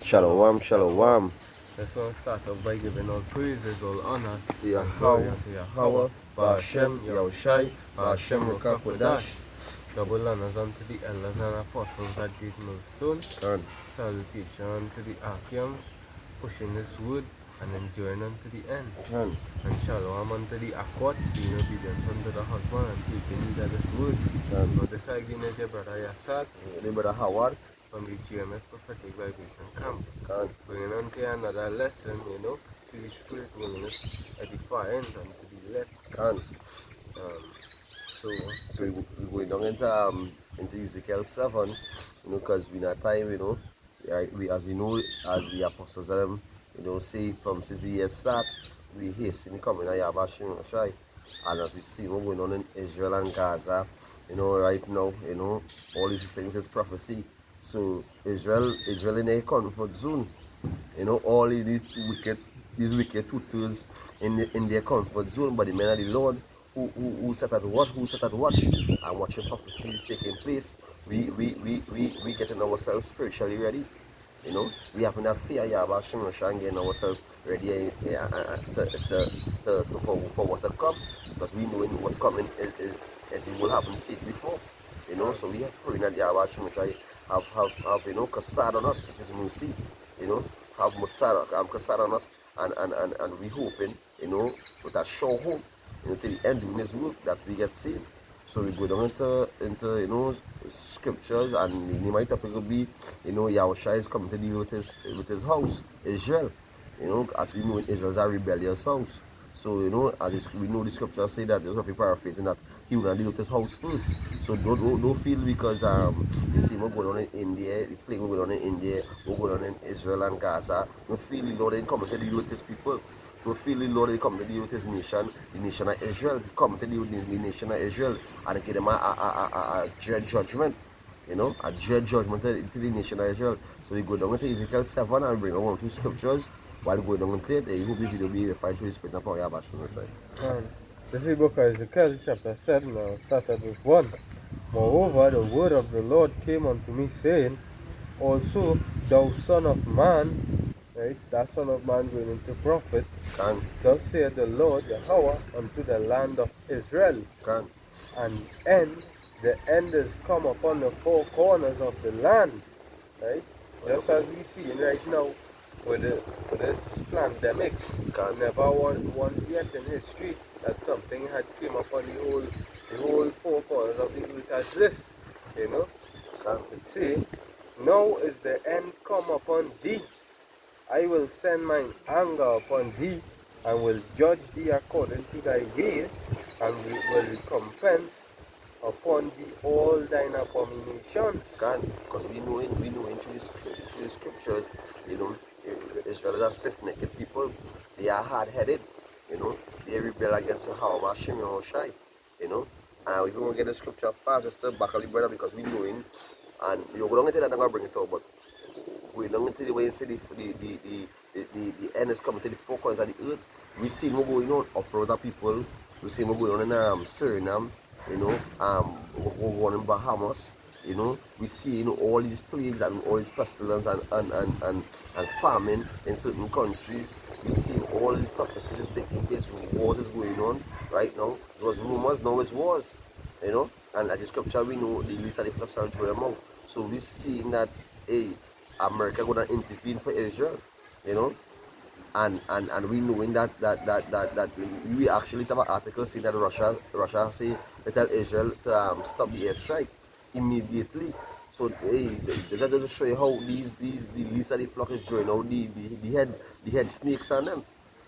Shalom, shalom. Let's all start off by giving all praises, all honor, Ya and glory Hawa, unto Hawa, Yahweh, Ba'ashem, Yahushai, Ba'ashem, Rakakwadash. Rukakwadash. Double honors unto the elders and apostles at Great Millstone. Kan, Salutation to the Archeums, pushing this wood and enduring unto the end. kan, And shalom unto the Aquats, being obedient unto the husband and taking heed of this wood. kan. So this again is your brother Yasat Ini brother Howard. from the GMS Prophetic Vibration Camp. Kan, Bringing on to another lesson, to the spirit willingness, edifying and to the left. kan. So, So we going down into Ezekiel 7, because we not time, as we know, as the apostles say from since the year start, we hasten coming at Yabashim Shai. And as we see what's going on in Israel and Gaza, right now, all these things is prophecy. So Israel in a comfort zone. All of these wicked tutors in their comfort zone, but the men of the Lord who sat at watch and watching prophecies taking place. We getting ourselves spiritually ready. We having that fear about Shemosha and getting ourselves ready for what to come, because we know what coming is it will happen see it before. So we have praying that Yahweh Shemosha have Kasad on us, as we see, have Kasad on us, and we hoping, with that sure hope, to the end of this work that we get saved. So we go down into scriptures, and the main topic will be, Yahushua is coming to deal with his house, Israel. As we know, Israel is a rebellious house. So, as we know, the scriptures say that, there's roughly paraphrasing, that he will not deal with his house first. So don't feel because you see what going on in India, the plague going on in India, what going on in Israel and Gaza. Don't feel the Lord is coming to deal with his people. Don't feel the Lord is coming to deal with his nation, the nation of Israel. Coming to deal with the nation of Israel and give them a dread judgment. A dread judgment to the nation of Israel. So we go down to Ezekiel 7 and bring on 2 scriptures while going down into it. I hope this video will be edified through the Spirit of Yahweh. this is book of Ezekiel chapter 7, now started with 1. Moreover, the word of the Lord came unto me, saying, also, thou son of man, right, that son of man going into prophet, Can, thus saith the Lord Yahweh unto the land of Israel, can, the end is come upon the 4 corners of the land, right? Just as we see right now with this pandemic, never once yet in history that something had came upon the whole 4 corners of the earth as this, It say, now is the end come upon thee. I will send mine anger upon thee, and will judge thee according to thy ways, and will recompense upon thee all thine abominations. because we know through the scriptures, Israel is a stiff-necked people. They are hard-headed, they rebel against Yahweh, Shimon, Shai, And if you want to get the scripture fast, just to back up the brother, because we know him, and you're going to get that, I'm going to bring it up, but we're going into the way you say the end is coming to the 4 corners of the earth. We see what's going on uproar other people. We see what's going on in Suriname, what's going on in Bahamas. We see all these plagues and all these pestilence and famine in certain countries. We see all these prophecies taking place. Wars is going on right now. It was rumors, now it's wars. And as the scripture we know, the least of the flock shall draw them out. So we seeing that America gonna intervene for Israel, and we knowing that we actually have an article saying that Russia say they tell Israel to stop the airstrike immediately. So that doesn't show you how the least of the flock is drawing out the head snakes on them.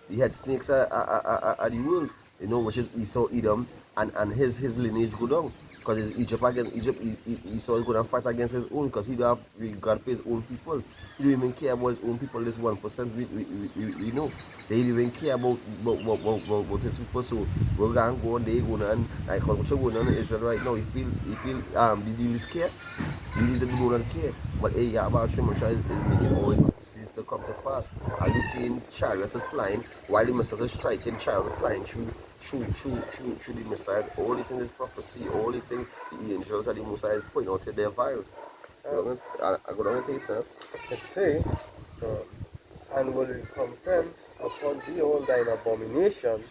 The head snakes are the world, which is Esau, Edom, and his lineage go down. Because it's Egypt against Egypt, Esau is going to fight against his own, because he don't have regard for his own people. He don't even care about his own people. This 1% we know. They don't even care about his people. So we're going to go on, they going on, like what's going on in Israel right now. You feel these Israelis care. These Israelis don't care. But Yahweh Shemosha is making all the prophecies to come to pass. And we seeing chariots are flying, while the messages are striking, chariots are flying through the Messiah. All these things is prophecy, all these things the angels and the Messiah is pointing out to their vials. I go down and take it now. It say, um, and will recompense upon thee all thine abominations,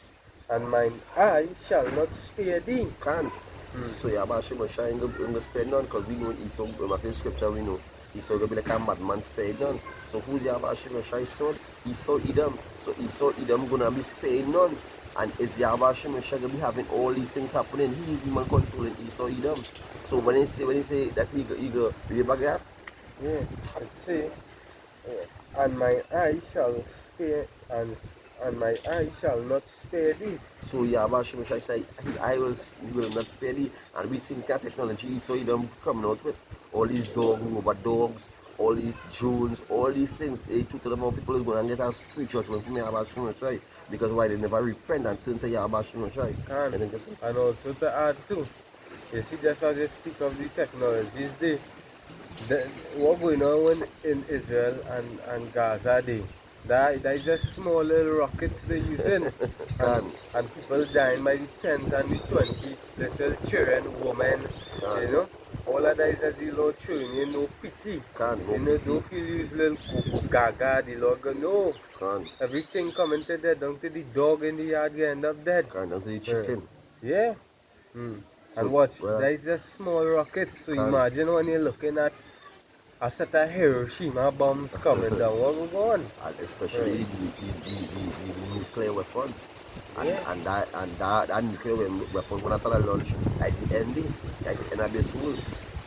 and mine eye shall not spare thee. Can't. Hmm. So yeah, but she must shine in the spare none because we know Esau, back in scripture, we know Esau gonna be like a madman spared none. So who's Yabashi Messiah's son? Esau Edom. So Esau Edom gonna be spared none. And is Yabashi Messiah gonna be having all these things happening? He is even controlling Esau Edom. So when they say that he go remember that? Yeah, it say, and my eye shall spare, and my eye shall not spare thee. So Yabashi Messiah say I will not spare thee. And we see that technology Esau Edom coming out with all these dog over dogs, all these drones, all these things. They two to the more people is going to get a free judgment from Yabashi Messiah. Because why they never repent and turn to Yabashi Messiah. Can. And then just And also to add too, you see, just as you speak of the technologies, what going on in Israel and Gaza, that is just small little rockets they're using, can, and people dying by the tens and the 20, little children, women, can, you know. All of that is as the Lord showing you no pity. no You know, pity, don't feel use little gaga, the Lord go, no. can, Everything coming to dead, down to the dog in the yard, you end up dead. can, the Uh, chicken. yeah. Mm. And So, watch, well, there is just small rockets. So can, imagine when you're looking at a set of Hiroshima bombs coming down. What will go on? and especially the nuclear weapons. And, Yeah. that nuclear weapons when I start launch, that's the ending, that's the end of this world,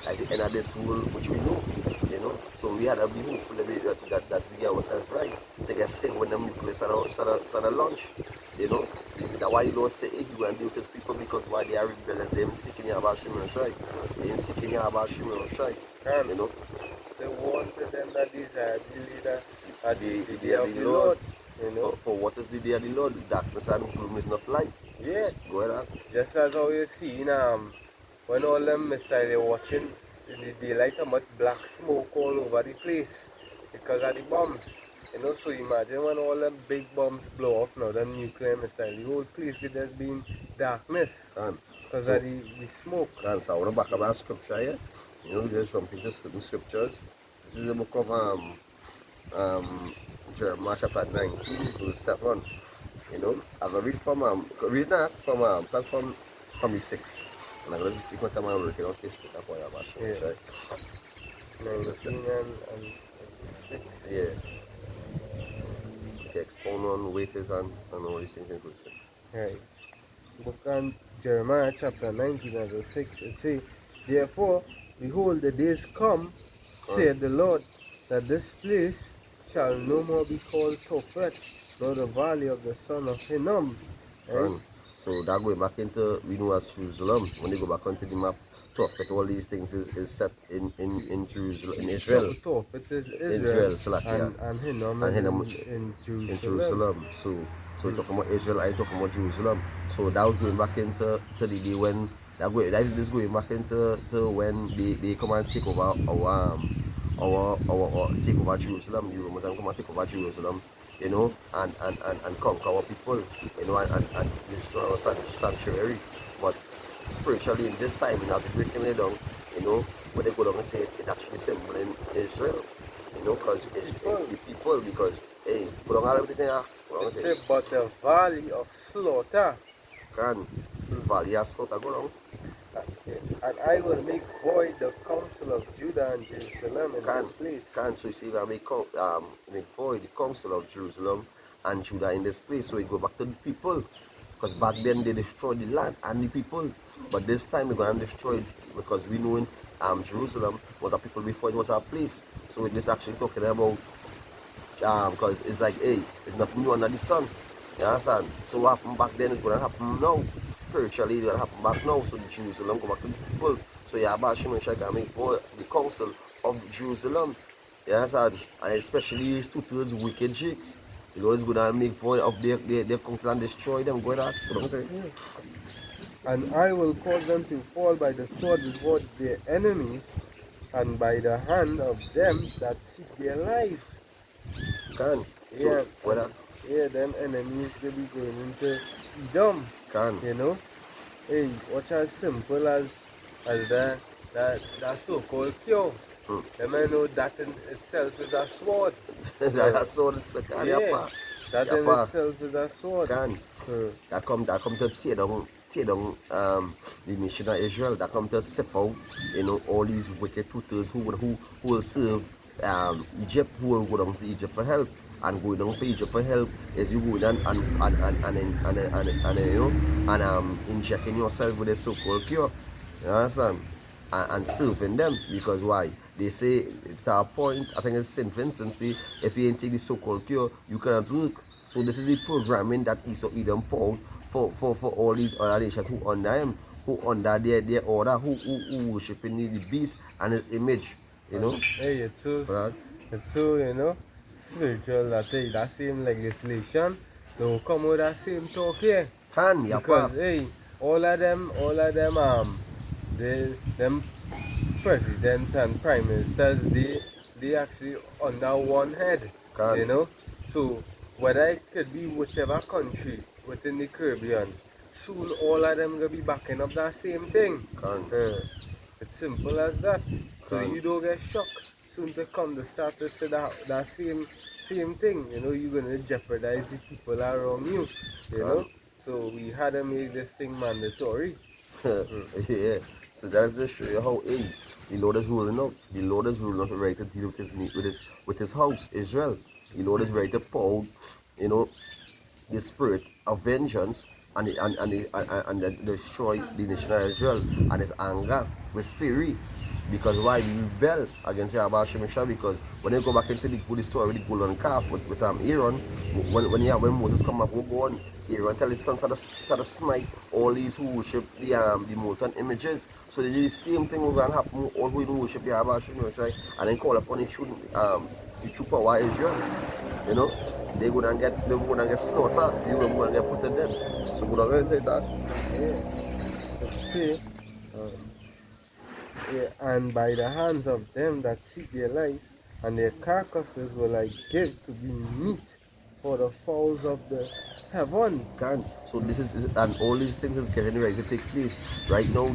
that's the end of this world, which we know, you know. So we had to be hopeful that we get ourselves right to get sick when the nuclear start launch, you know. That's why the Lord say, hey, you and deal with these people because why they are rebellious, they ain't seeking Yahweh and Shai, they ain't seeking Yahweh and Shai, And you know. say, warn to them that desire the leader at the The day day of of the the Lord. Lord. You know? For what is the day of the Lord? Darkness and gloom is not light. Yeah. Go ahead. Just as how you see when all them missiles are watching the daylight, how much black smoke all over the place because of the bombs. You know, so imagine when all them big bombs blow up now, them nuclear missiles, the whole place could just be in darkness Can. because So, of the smoke. so I want to back up our scripture here. You know, just jump into certain scriptures. This is the book of um, Jeremiah chapter 19, verse 7. You know, I'm going to read that start from the 6. And I'm going to just take my time and work it out this scripture for you, Yeah, right? 19 and 6. Yeah. Okay, expound on waiters and all these things in verse 6. Right. Book of Jeremiah chapter 19 and verse 6. It says, therefore, behold, the days come, Can. saith the Lord, that this place shall no more be called Tophet, nor the valley of the son of Hinnom. Right? Can. So that going back into, we know as Jerusalem, when they go back onto the map, Prophet, all these things is set in Jerusalem, in Israel. Tophet is Israel, Israel, Salakia. and Hinnom And is him in in Jerusalem. Jerusalem. So we talking about Israel, I talking about Jerusalem. So that was going back into the day when that is going back into when they come and take over our take over Jerusalem. The Romans come and take over Jerusalem, you know, and conquer our people, you know, and destroy our sanctuary. But spiritually in this time, in after breaking it down, you know, when they go down and take it actually symboling Israel. You know, because it's the people, because, hey, put on all everything here, put on It everything. says, but the valley of slaughter, Can, Valley has not go down. and I will make void the counsel of Judah and Jerusalem in Can, this place. so you see, we make void the council of Jerusalem and Judah in this place, so it go back to the people. Because back then they destroyed the land and the people, but this time they're going to destroy it because we know in Jerusalem was a people before it was a place. So this actually talking about because it's like, hey, it's nothing new under the sun. You understand? So what happened back then is gonna happen now. Spiritually, it's gonna happen back now. So the Jerusalem go back to the people. So yeah, Bashim and Shai can make for the council of Jerusalem. You understand? And especially these two-thirds wicked chicks. The Lord is gonna make void of their council and destroy them. Go ahead. And I will cause them to fall by the sword before their enemies, and by the hand of them that seek their life. Can. So Yeah, whether yeah, them enemies they be going into Edom. can. You know, hey, watch as simple as that so-called cure. Them may know that in itself is a sword. That's so it's can Yeah, that in yapa itself is a sword. can Hmm. that come to tear down the nation of Israel, that come to sift out, all these wicked tutors who will serve Egypt, who will go down to Egypt for help. And going down for Egypt for help is you go down and injecting yourself with a so-called cure. You understand? And serving them, because why? They say to a point, I think it's St. Vincent, say, if you ain't take the so-called cure, you cannot work. So this is the programming that Esau Edom poured for all these other nations who under him, who under their order, who worshiping the beast and his image, Hey, Right? it's so, spiritual that that same legislation don't come with that same talk here. Can, Because yapa, hey, all of them them presidents and prime ministers, they actually under one head, can, So whether it could be whichever country within the Caribbean, soon all of them gonna be backing up that same thing. can, Uh, it's simple as that. So can, you don't get shocked soon to come to start to say that same thing. You're gonna jeopardize the people around you. You know. can. So we had to make this thing mandatory. Mm. Yeah. So that's just show you how the Lord is ruling out. The Lord is ruling out right to deal with his house, Israel. The Lord is ready to pour out, you know, the spirit of vengeance and destroy the nation of Israel and his anger with fury. Because why we rebel against Yahweh Shemeshah? Because when they go back into the story with the golden calf with Aaron, when Moses come back, we go on, Aaron tell his sons how to smite all these who worship the molten images. So this is the same thing we're gonna happen all who worship Yahweh Shemeshah and then call upon the true power of Israel. You know, they're gonna get slaughtered, you're gonna get put to death. So we're gonna take that. Yeah. But see, um, yeah, and by the hands of them that seek their life, and their carcasses will I give to be meat for the fowls of the heaven. Can so this is and all these things is getting ready to take place right now.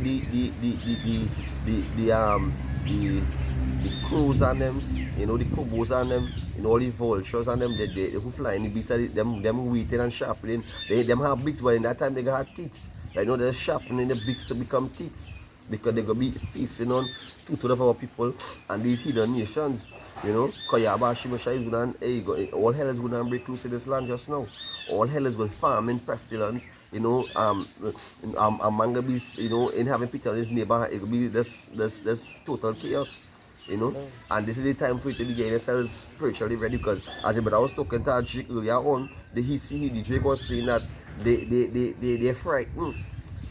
The crows on them, the cobos on them, all the vultures on them, they who fly in the beasts, them waiting and sharpening. Them have beaks, but in that time they got teeth. Right now they're sharpening the beaks to become teeth, because they're gonna be feasting on two of our people and these hidden nations. Because Yahweh Shemeshah is going to, all hell is going to break loose in this land just now. All hell is going to farm in pestilence. A man going to be, in having pity on his neighbor. It will be this total chaos. And this is the time for you to be getting yourself spiritually ready, because as the brother was talking to Jake earlier on, the Jake was saying that they're frightened.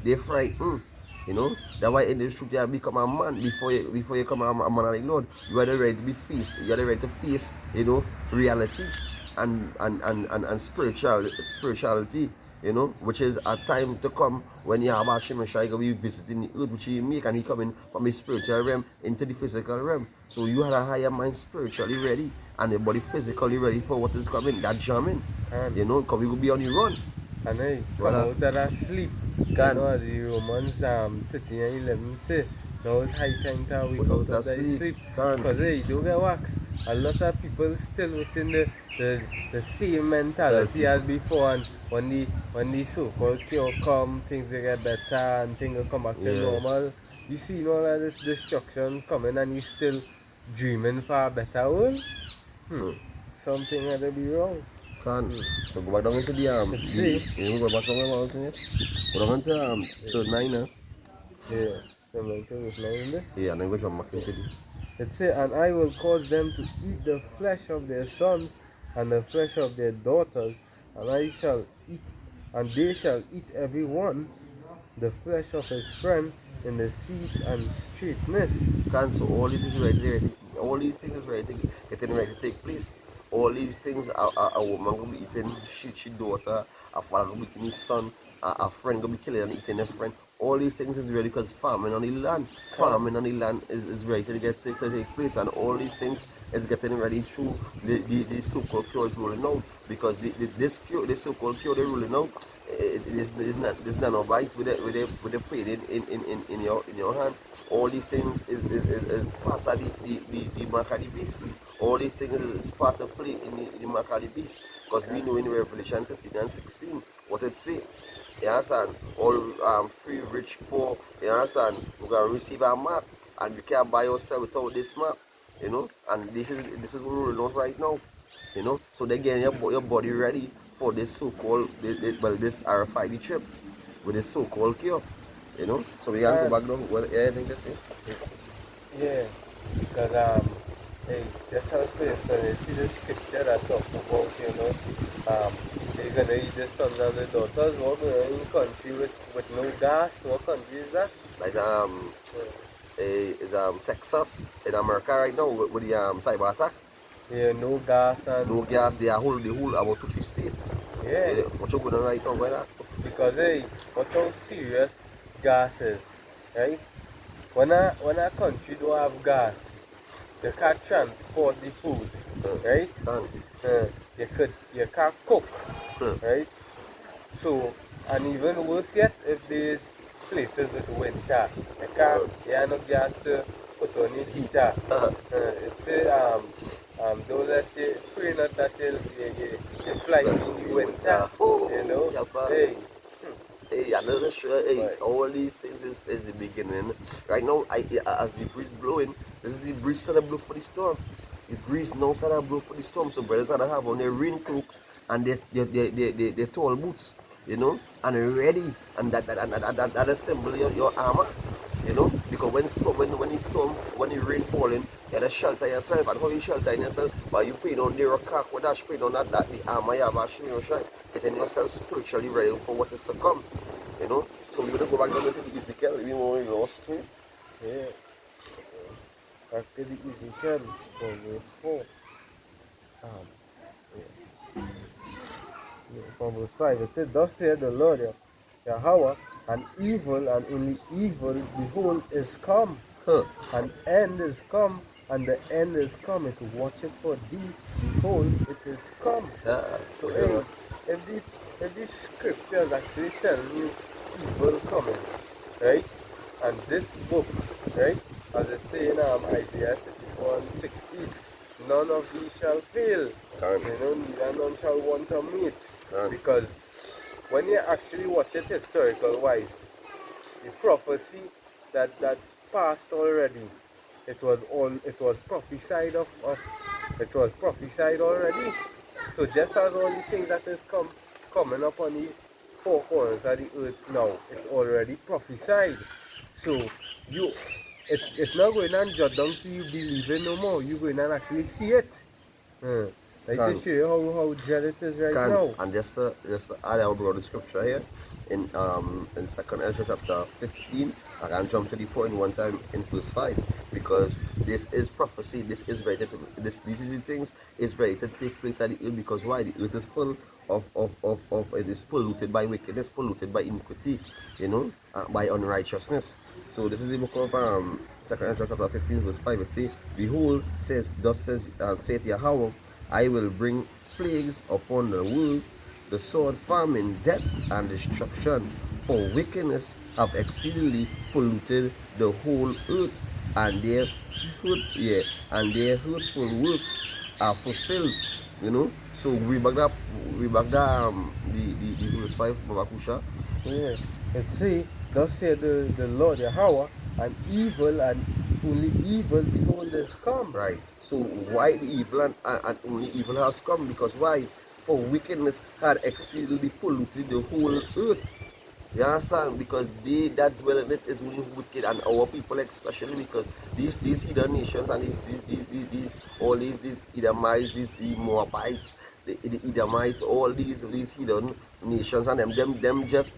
They're frightened. That's why in the truth you have become a man before you come a man of the Lord. You are ready to be faced. You are ready to face, reality and spirituality, which is a time to come when Yahweh Shemeshah will be visiting the earth, which he make, and he coming from the spiritual realm into the physical realm. So you have a higher mind spiritually ready and your body physically ready for what is coming. That jamming, because we will be on the run. And I come out of that sleep. As the Romans 13 and 11 say, now it's high time to wake out of that sleep. Because you don't get wax. A lot of people still within the same mentality as before, and when the so-called cure come, things will get better and things will come back to normal. You see all of this destruction coming and you still dreaming for a better world? Something had to be wrong. So go back down into go back down go down into third 9 now. Yeah, I'm like, this 9 in this. Yeah, and then go jump back into It says, and I will cause them to eat the flesh of their sons and the flesh of their daughters, and I shall eat, and they shall eat every one the flesh of his friend in the seed and straightness. So all this is ready, all these things is getting ready to take place. All these things a woman gonna be eating she daughter, a father gonna be eating his son, a friend gonna be killing and eating a friend. All these things is ready because farming on the land. Farming on the land is ready to take place, and all these things is getting ready through the so-called cure is rolling out, because this cure, this so-called cure they're rolling out, it's not no bites with the pain in your hand. All these things is part of the mark of the beast. All these things is part of play in the mark of the beast, because we know in Revelation 13 and 16 what it say. You understand? All free, rich, poor, you understand? We're gonna receive our mark, and we can't buy ourselves without this mark, you know. And this is what we're doing right now, you know. So they're getting your body ready for this so-called this RFID chip with this so-called cure, you know. So we can go And back down. What anything to say? yeah, because hey, just as for instance, you see the scripture that talks about, they're gonna eat the sons and the daughters. What in country with no gas? What country is that? Like Uh, is Texas in America right now with the cyber attack. yeah, no gas No and gas, they are whole the whole about 2 3 states. yeah, What you going on right now, going on? because hey, watch how serious gas is, right? When a country don't have gas, they can't transport the food, right? Stand. You can't cook, Hmm. right? So, and even worse yet, if there's places with winter, you have no gas to put on your heater. It's don't let you, pray not that you fly But in the you went winter, oh, you know. yeah, but Hey, hey, I'm not sure. Hey, but all these things is the beginning. Right now, as the breeze blowing, this is the breeze that blow for the storm. The breeze now started blow for the storm. So brothers that have on their rain cloaks and their tall boots, you know, and ready, and that assemble your armor, you know, because when the rain falling, you have to shelter yourself. And how you shelter yourself? By you putting on the rock, with that putting on that the armor you have actually your shine, getting yourself spiritually ready for what is to come, you know. So we're gonna go back down to the Ezekiel. We more lost to it. yeah, back to the Ezekiel from verse 4. Um, yeah, from verse 5, it said, Thus saith the Lord Yahweh, an evil and only evil, behold, is come. Huh. An end is come, and the end is come. It watcheth for thee, behold, it is come. Yeah. So, We're hey, gonna if these scriptures actually telling you evil coming, right? And this book, right, as it say in Isaiah 34 and 16, none of these shall fail, can neither none shall want to meet. can Because when you actually watch it historical wise, the prophecy that passed already, it was prophesied of it was prophesied already. So just as all the things that is coming up on the four corners of the earth now, it's already prophesied. So you it's not going and jot down to you believing no more. You're going and actually see it. Like to can show you how dread it is right can now. and just to add our brother scripture here in second Ezra chapter 15. I can jump to the point one time in verse 5, because this is prophecy. This is ready to this is the things is ready to take place at the earth, because why? The earth is full of it is polluted by wickedness, polluted by iniquity, you know, by unrighteousness. So this is the book of second Ezra chapter 15 verse 5. It says, behold, saith Yahweh, I will bring plagues upon the world, the sword, famine, death, and destruction. For wickedness have exceedingly polluted the whole earth, and and their hurtful works are fulfilled. You know. So we back that the verse 5, Babakusha. Yeah. It say, thus said the Lord Yahweh, an evil and only evil, behold, is come. Right. So why the evil and only evil has come? Because why? For wickedness had exceedingly polluted the whole earth. You understand? Because they that dwell in it is only wicked, and our people especially, because these heathen nations and these all these Edomites, the Moabites, the Edomites, all these heathen nations, and them just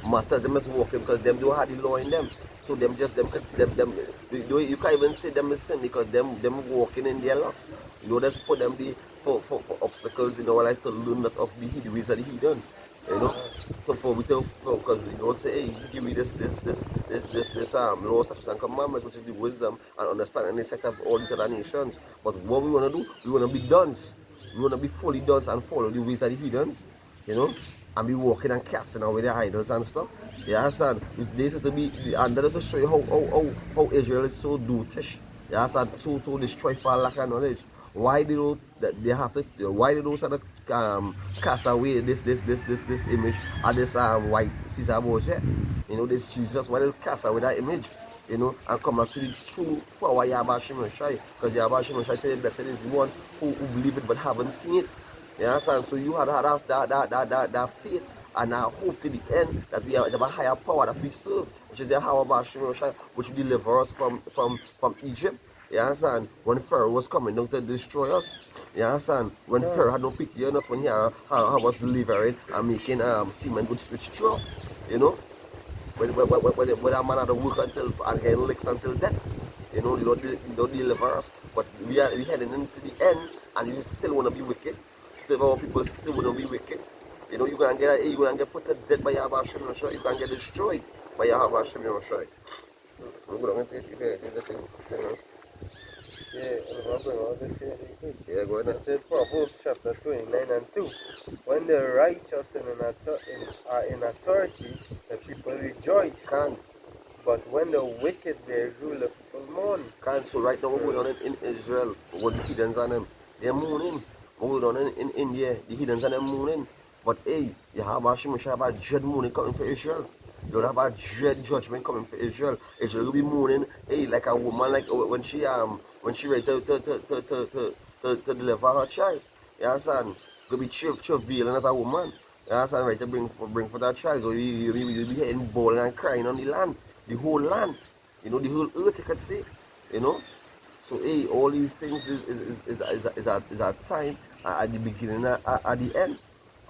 matters, them just walking, because them don't have the law in them. So you can't even say them is sin, because them walking in their loss. You know, just put them the for obstacles in our lives to learn that of the ways of the heathen. You know, so for we tell, because the Lord say, hey, give me law, statutes and commandments, which is the wisdom and understanding and the set of all these other nations. But what we want to do, we want to be dons. We want to be fully dons and follow the ways of the heathens, you know, and be walking and casting away their idols and stuff. You understand? This is to be, and that is to show you how Israel is so dutish. You understand? So destroyed for lack of knowledge. Why they don't, that they have to, why they don't sort of cast away this image of this white Caesar Borgia, you know, this Jesus? Why they cast away that image, you know, and come back to the true power Yahweh Shimon Shai? Because Yahweh Shimon Shai said, blessed is the one who believe it but haven't seen it. You understand? So you had that faith and I hope to the end that we have a higher power that we serve, which is Yahweh Shimon Shai, which will deliver us from Egypt. You understand? When Pharaoh was coming down to destroy us. You understand? When Pharaoh had no pity on us, when he had was delivering and making cement which true. You know? When a man had to work until and get licks until death. You know, you don't deliver us. But we heading into the end and you still wanna be wicked. Still our people still wanna be wicked. You know, you're gonna get put to death by Yahweh Hashem Yahshua. You're gonna get destroyed by Yahweh Hashem Yahshua. Yeah, I'm going all this here. Yeah, go ahead. It's in Proverbs chapter 29 and 2. When the righteous are in authority, the people rejoice. Can't. But when the wicked they rule, the people mourn. Can't. So right now we're going on in Israel with the heathens and them. They're mourning. We're going on in India, the heathens and them mourning. But hey, you have a dread mourning coming for Israel. You have a dread judgment coming for Israel. Israel will be mourning, hey, like a woman, like when she ready to deliver her child. You understand? Will be travailing as a woman. You understand? Right to bring for that child. So you'll be hearing bawling and crying on the land, the whole land. You know, the whole earth, you could say. You know. So hey, all these things is a time at the beginning and at the end.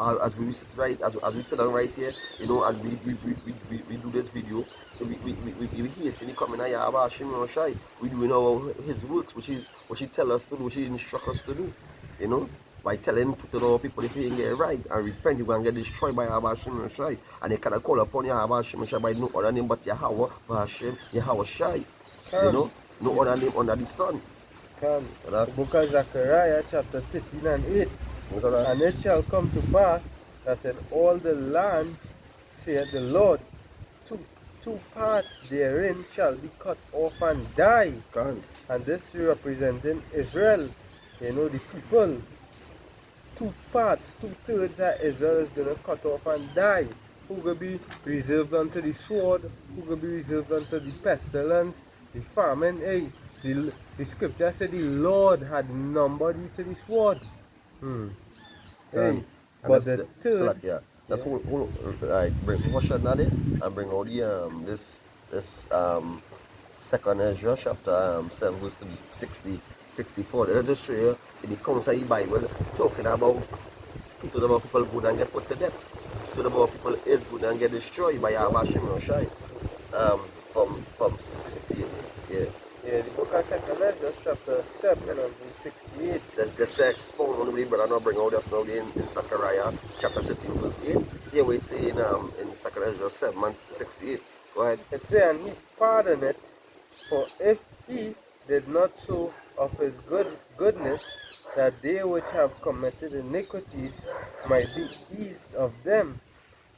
As we sit down right here, you know, and we do this video, we hear Cindy coming at Yahweh Hashem Shai. We doing our his works, which he tell us to do, which he instruct us to do, you know, by telling to the people if you ain't get it right and repent, you're gonna get destroyed by Yahweh Hashem Shai. And they cannot call upon Yahweh Hashem Shai by no other name but Yahweh Hashem Yahweh Shai. You know, no other name under the sun. The book of Zechariah chapter 13 and 8. And it shall come to pass that in all the land, saith the Lord, two parts therein shall be cut off and die. And this representing Israel, you know, the people. 2 parts, 2/3 of Israel is going to cut off and die. Who will be reserved unto the sword, who will be reserved unto the pestilence, the famine. Hey, the scripture said the Lord had numbered you to the sword. Hey, but the third, so like, yeah, that's whole like bring Hosha Nade and bring all the this second Ezra chapter 7 verse to 64. Let's just show you in the council of the Bible talking about people good and get put to death. Talking about people is good and get destroyed by Yahweh Hashem Yahshai. From 68. Yeah. Yeah, the book of 2nd Ezra chapter 7 and verse 68. Let's expound on the but I'm not bring out just now in Zechariah chapter 13 verse 8. Here we say in 2nd Ezra 7 and 68. Go ahead. It says, and he pardoned it, for if he did not show of his goodness, that they which have committed iniquities might be eased of them,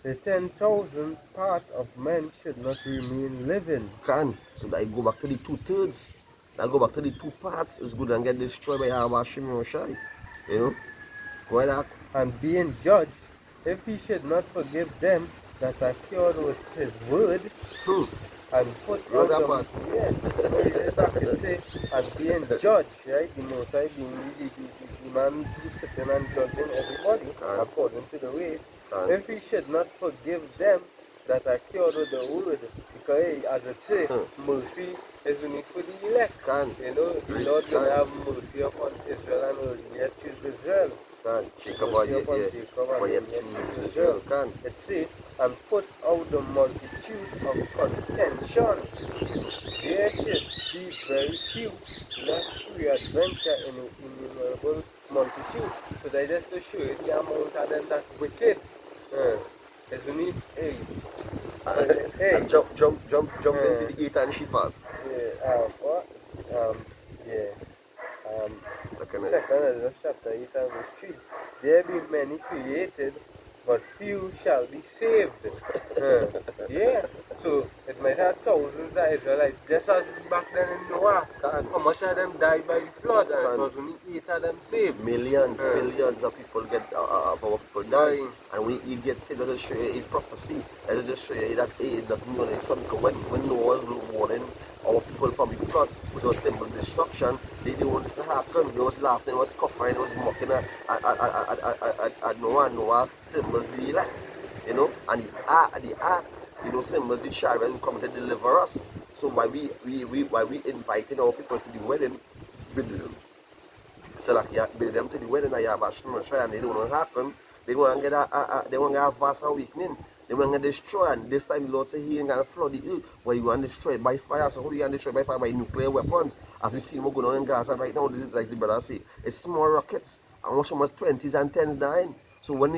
the 10,000 part of men should not remain living. So I go back to the 2/3. I go back to the 2 parts. It's good and get destroyed by Yahweh Hashem Yahshai. You know? Go ahead. And being judged, if he should not forgive them that are cured with his word, and put out them, I could say, and being judged, right? The Most High being the man who's sitting and judging everybody according to the ways. If he should not forgive them that are cured with the word, because hey, as I say, mercy is only for the elect. You know, the Lord will have mercy upon Israel and will yet choose Israel. It says, and put out the multitude of contentions. There should be very few, lest we adventure in an innumerable multitude. So that just to show you the amount of them that wicked. It's only, hey, And hey, jump into the gate and she fast. yeah, what? Yeah. Um, Second, Second Ezra chapter 8 and verse 3. There be many created, but few shall be saved. Uh, yeah. So it might have thousands of Israelites, just as back then in Noah. can, How much of them died by the flood, and it can was only 8 of them saved. millions of people get of our people die. Dying. And when he gets saved, that just show you his prophecy. That just show you that hey, that you know there's something when Noah was warning our people from the flood, which was simple destruction, they didn't want it to happen. They was laughing, they was scoffing, they was mocking at Noah. Noah symbols the elect, you know, and the ark, you know, symbols the chariot and come to deliver us. So why we inviting our people to the wedding, so like yeah, build them to the wedding and you have a try and they don't want to happen. They want to get they want to have vast awakening. They want to destroy, and this time the Lord say he ain't gonna flood the earth, but you want to destroy it by fire. So how do you want to destroy by fire? By nuclear weapons. As we see more going on in Gaza right now, this is like the brother say, it's small rockets. And watch how much 20s and 10s dying. So when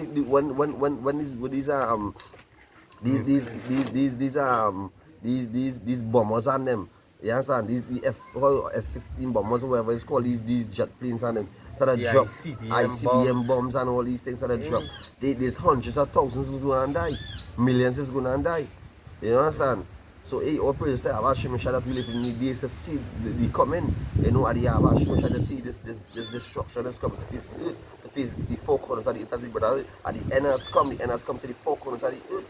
these bombers on them. You understand? The F-15 bombers, whatever it's called, these jet planes on them. So that The drop ICBM bombs and all these things that drop. There's hundreds of thousands who's going to die. Millions is going to die. You understand? So hey, all praise to Abashim that we live in the days to see the coming. You know, at the Abashim to see this destruction that's coming to face the earth, to face the four corners of the earth as the brother. At the end has come to the four corners of the earth.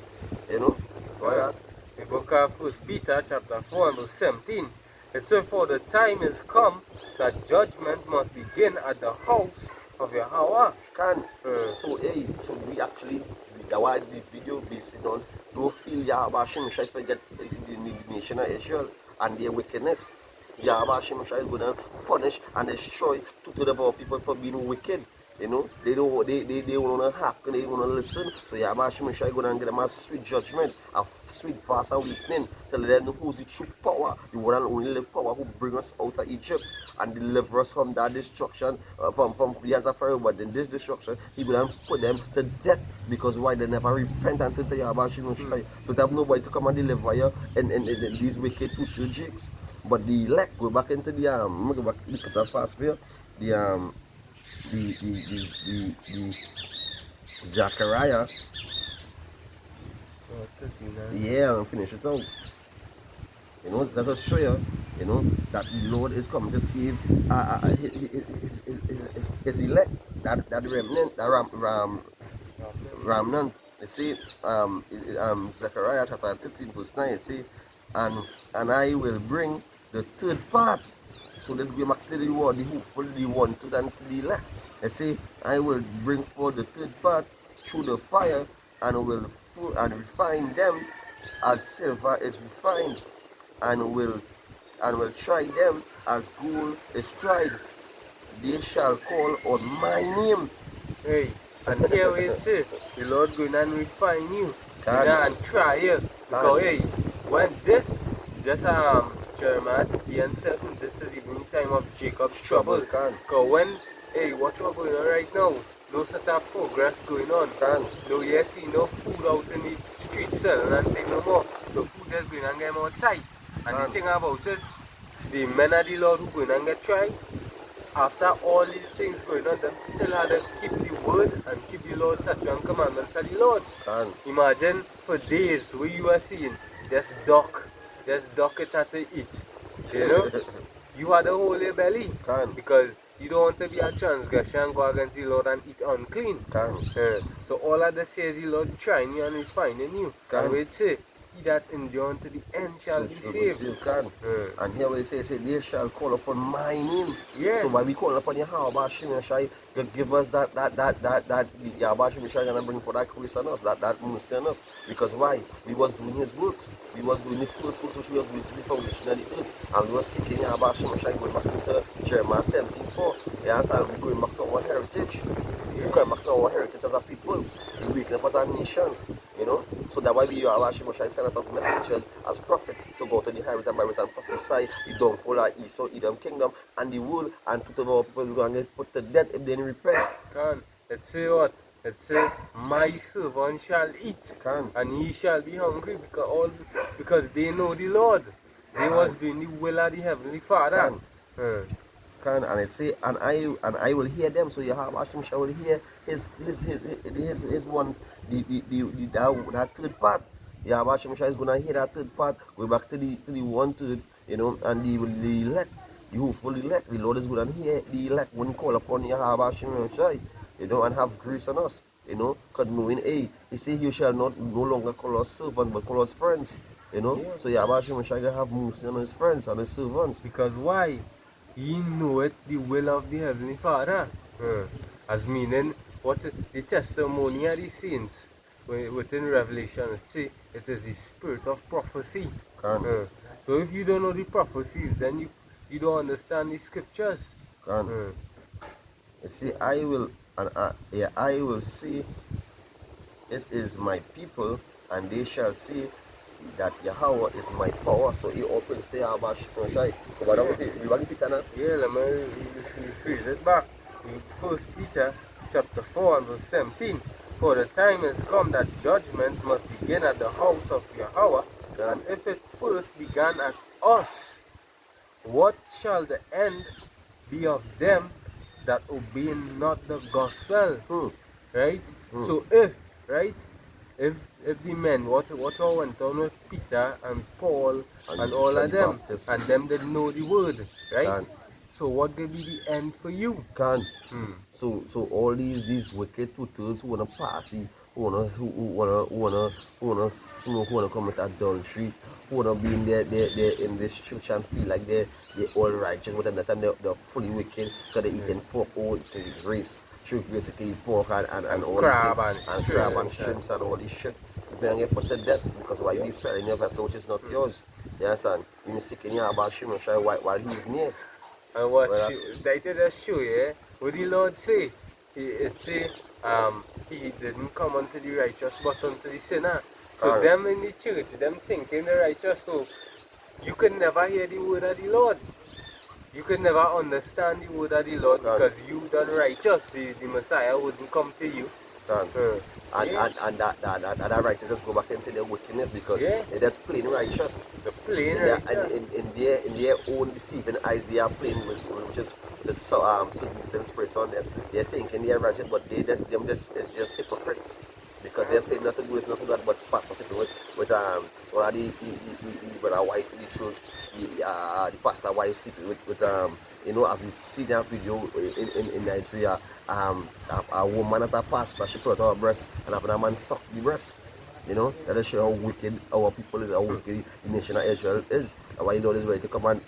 You know? Why that? The book of 1 Peter chapter 4 and verse 17. It says, for the time is come that judgment must begin at the house of Yahweh. So hey, so we actually the why this video based on don't feel Yahweh Shemshai forget the nation of Israel and their wickedness. Yahweh Shemshai is gonna punish and destroy to the people for being wicked. You know, they don't wanna happen, they wanna listen. So Yahweh Shemshai is gonna get them a sweet judgment, a sweet fast awakening, to let them know who's the true power, the one and only live power who bring us out of Egypt and deliver us from that destruction, from the hands of Pharaoh. But in this destruction, he will put them to death because why they never repent until the Yahweh Shemshai. So they have nobody to come and deliver you in these wicked two jigs. But the elect go back into the go back this fast for you. The Zachariah. Yeah, I'm finish it out. You know, that's a show you know, that the Lord is coming to save his elect, that remnant, that remnant. You see, Zechariah chapter 13 verse 9, it see, and I will bring the third part. So let's go back to the word, the hopeful, the wanted, and to the elect. You see, I will bring forth the third part through the fire and will refine them as silver is refined, and will try them as gold is tried. They shall call on my name. Hey, and here we say, the Lord going and refine you, and try you. Because hey, when this, just Jeremiah 50 and 7, this is even the time of Jacob's trouble. Because when, hey, what's going on right now? No sort of progress going on. No, you see no food out in the street selling and thing no more. The food is going to get more tight. And the thing about it, the men of the Lord who going and get tried, after all these things going on, them still had to keep the word and keep the Lord's statutes and commandments of the Lord. Imagine for days where you are seeing just duck it at the eat. You know? You had to hold your belly because you don't want to be a transgression and go against the Lord and eat unclean. So all of this says the Lord trying you and refining you. And we say, he that endure unto the end shall be saved. And here we say, they shall call upon my name. Yeah. So when we call upon Yahweh Shemshai, give us that Yahweh Shemshai gonna bring for that grace on us, that mercy on us. Because why? We was doing his works. We was doing the first works which we was doing to the foundation of the earth. And we was seeking Yahweh Shemshai, going back into Jeremiah 17:4. Yeah, so we're going back to our heritage. We're going back to our heritage as a people. We're waking up as a nation. You know, so that why we are Shemshai send us as messengers, as prophets, to go to the highways and byways and prophesy the downfall of Esau, Edom kingdom, and the world, and to our people is going to get put to death if they didn't repent. Let's say what? It says, my servant shall eat, Can. and he shall be hungry, because they know the Lord. They was doing the will of the Heavenly Father. Can. And it say, and I will hear them. So you have Hashem shall hear his one, that third part. Yeah, Hashem is gonna hear that third part. Go back to the one third, and the elect, the hopeful elect. The Lord is gonna hear the elect when call upon Yahweh Hashem Shai, and have grace on us, because knowing, hey, he say you shall not no longer call us servants but call us friends, Yeah. So Yahweh Hashem Shai have mercy on his friends and his servants. Because why? He knoweth the will of the Heavenly Father. As meaning, what the testimony of the saints within Revelation, it say it is the spirit of prophecy. Can. So if you don't know the prophecies, then you don't understand the scriptures. Can. You see, I will say, it is my people, and they shall see that Yahweh is my power. So he opens the Yahweh Shai. Yeah, let me rephrase it back. In 1 Peter chapter 4 and verse 17. For the time is come that judgment must begin at the house of Yahweh, and if it first began at us, what shall the end be of them that obey not the gospel? Right? So if the men, what all went on with Peter and Paul and all of them, and them that know the word, right? So what will be the end for you? So all these wicked tutors who wanna party, who wanna smoke, who wanna commit adultery, who wanna be in this church and feel like they're all righteous, but at that time they're fully wicked because they're eating pork, race. Basically pork and all crab and shrimps and all this shit. You better get put to death because why you be fair in your vessel which is not yours. You understand? You be sick in your about Shimon while he's near. And what they did a show, yeah? What the Lord say? It say he didn't come unto the righteous but unto the sinner. So them in the church, them thinking the righteous, so you can never hear the word of the Lord. You could never understand the word of the Lord because you done righteous. The Messiah wouldn't come to you. And that righteousness go back into their wickedness because they're just plain righteous. The plain righteous. And in their own deceiving eyes, they are plain which is certain spirits on them. They're thinking they're righteous, but it's just hypocrites. Because they're saying nothing good is nothing bad but pastor sleeping with or the wife in the church, the pastor wife sleeping with as we see that video in Nigeria, a woman at a pastor, she put out her breast and having a man suck the breast. That is show how wicked our people is, how wicked the nation of Israel is. And why the Lord is ready to come and